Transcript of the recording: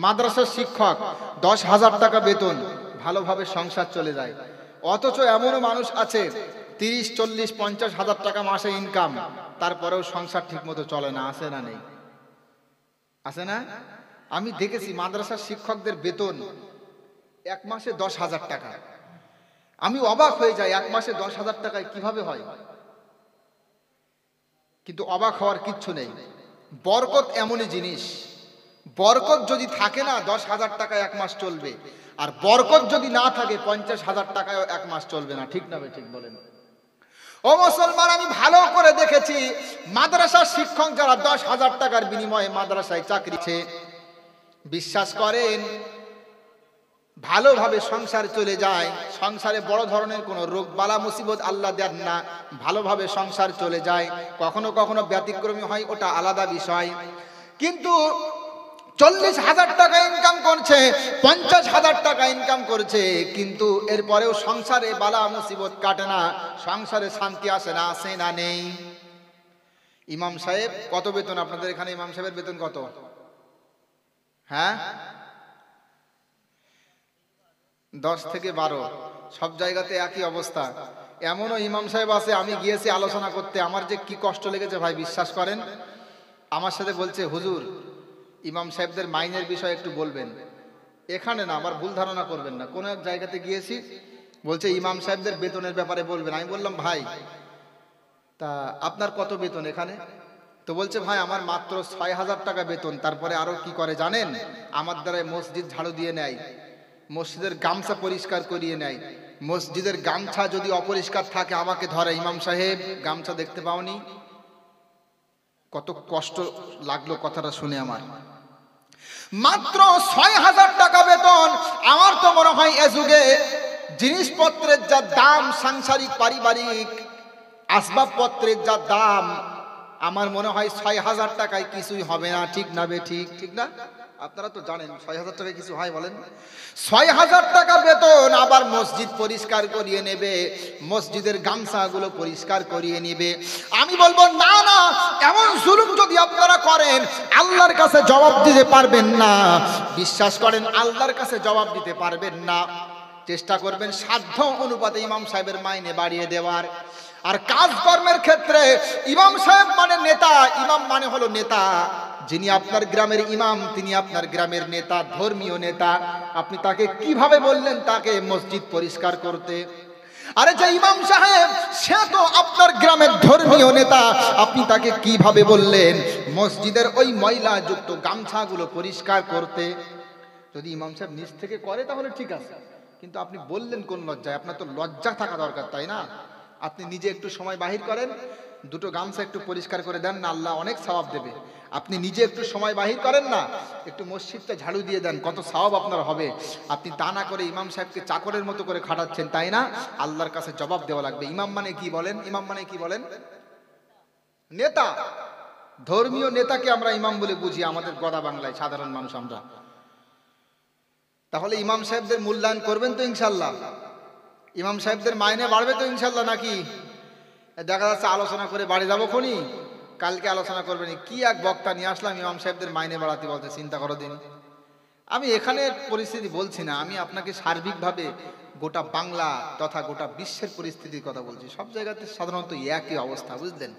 মাদ্রাসার শিক্ষক 10,000 টাকা বেতন, ভালোভাবে সংসার চলে যায়। অথচ এমনও মানুষ আছে 30, 40, 50 হাজার টাকা মাসে ইনকাম, তারপরেও সংসার ঠিক মতো চলে না। আছে না নেই? আছে না? আমি দেখেছি মাদ্রাসার শিক্ষকদের বেতন এক মাসে 10,000 টাকা। আমি অবাক হয়ে যাই, এক মাসে 10,000 টাকায় কিভাবে হয়? কিন্তু অবাক হওয়ার কিচ্ছু নেই। বরকত এমনই জিনিস, বরকত যদি থাকে না 10,000 টাকায় এক মাস চলবে, আর বরকত যদি না থাকে 50,000 টাকায় এক মাস চলবে না। ঠিক না? ঠিক বলেন। ও মুসলমান, আমি ভালো করে দেখেছি মাদ্রাসার শিক্ষক যারা 10,000 টাকার বিনিময়ে মাদ্রাসায় চাকরিছে, বিশ্বাস করেন ভালোভাবে সংসার চলে যায়। সংসারে বড় ধরনের কোনো রোগ বালা মুসিবত আল্লাহ দেন না, ভালোভাবে সংসার চলে যায়। কখনো কখনো ব্যতিক্রমী হয়, ওটা আলাদা বিষয়। কিন্তু 40,000 টাকা ইনকাম করছে, 50,000 টাকা ইনকাম করছে, কিন্তু এরপরেও সংসারে বালা মুসিবত কাটে না, সংসারে শান্তি আসে না। আসে না? নেই? ইমাম সাহেব কত বেতন আপনাদের এখানে? ইমাম সাহেবের বেতন কত? হ্যাঁ, 10 থেকে 12। সব জায়গাতে একই অবস্থা। এমনও ইমাম সাহেব আছে, আমি গিয়েছি আলোচনা করতে, আমার যে কি কষ্ট লেগেছে ভাই, বিশ্বাস করেন। আমার সাথে বলছে, হুজুর ইমাম সাহেবদের মাইনের বিষয়ে একটু বলবেন। এখানে না, আমার ভুল ধারণা করবেন না, কোন এক জায়গাতে গিয়েছি, বলছে ইমাম সাহেবদের বেতনের ব্যাপারে বলবেন। আমি বললাম, ভাই তা আপনার কত বেতন এখানে? তো বলছে, ভাই আমার মাত্র 6,000 টাকা বেতন। তারপরে আরো কি করে জানেন? আমার দ্বারা মসজিদ ঝাড়ু দিয়ে নেয়, মসজিদের গামছা পরিষ্কার করিয়ে নেয়, মসজিদের গামছা যদি অপরিষ্কার থাকে আমাকে ধরে, ইমাম সাহেব গামছা দেখতে পাওনি? কত কষ্ট লাগলো কথাটা শুনে আমার। মাত্র 6,000 টাকা বেতন। আমার তো মনে হয় এ যুগে জিনিসপত্রের যা দাম, সাংসারিক পারিবারিক আসবাবপত্রের যা দাম, আমার মনে হয় 6,000 টাকায় কিছুই হবে না। ঠিক না বে ঠিক? ঠিক না? আপনারা তো জানেন 6,000 টাকায় কিছু হয় বলেন? 6,000 টাকা বেতন, আবার মসজিদ পরিষ্কার করিয়ে নেবে, মসজিদের গামছাগুলো পরিষ্কার করিয়ে নেবে। আমি বলবো না না, এমন জুলুম যদি আপনারা করেন আল্লাহর কাছে জবাব দিতে পারবেন না। বিশ্বাস করেন আল্লাহর কাছে জবাব দিতে পারবেন না। চেষ্টা করবেন সাধ্য অনুপাতে ইমাম সাহেবের মাইনে বাড়িয়ে দেওয়ার। আর কাজকর্মের ক্ষেত্রে ইমাম সাহেব মানে নেতা, ইমাম মানে হলো নেতা। যিনি আপনার গ্রামের ইমাম তিনি আপনার গ্রামের নেতা, ধর্মীয় নেতা। আপনি তাকে কিভাবে বললেন তাকে মসজিদ পরিষ্কার করতে? আরে যে ইমাম সাহেব সে তো আপনার গ্রামের ধর্মীয় নেতা, আপনি তাকে কিভাবে বললেন মসজিদের ওই ময়লাযুক্ত গামছাগুলো পরিষ্কার করতে? যদি ইমাম সাহেব নিজ থেকে করে তাহলে ঠিক আছে, কিন্তু আপনি বললেন কোন লজ্জায়? আপনার তো লজ্জা থাকা দরকার, তাই না? আপনি নিজে একটু সময় বাহির করেন, দুটো গামছা একটু পরিষ্কার করে দেন না, আল্লাহ অনেক সওয়াব দেবে। আপনি নিজে একটু সময় বাহির করেন না, একটু মসজিদটা ঝাড়ু দিয়ে দেন, কত সওয়াব আপনার হবে। আপনি তা না করে ইমাম সাহেবকে চাকরের মতো করে খাটাচ্ছেন, তাই না? আল্লাহর কাছে জবাব দেওয়া লাগবে। ইমাম মানে কি বলেন? ইমাম মানে কি বলেন? নেতা। ধর্মীয় নেতাকে আমরা ইমাম বলে বুঝি আমাদের গদা বাংলায়, সাধারণ মানুষ আমরা। তাহলে ইমাম সাহেবদের মূল্যায়ন করবেন তো ইনশাল্লাহ? ইমাম সাহেবদের মাইনে বাড়বে তো ইনশাল্লাহ নাকি? দেখা যাচ্ছে আলোচনা করে বাড়ি যাবো খনি, কালকে আলোচনা করবেন। কি এক বক্তা নিয়ে আসলাম ইমাম সাহেবদের মাইনে বাড়াতে বলতে, চিন্তা করো দিন। আমি এখানের পরিস্থিতি বলছি না, আমি আপনাকে সার্বিকভাবে গোটা বাংলা তথা গোটা বিশ্বের পরিস্থিতির কথা বলছি। সব জায়গাতে সাধারণত একই অবস্থা, বুঝলেন?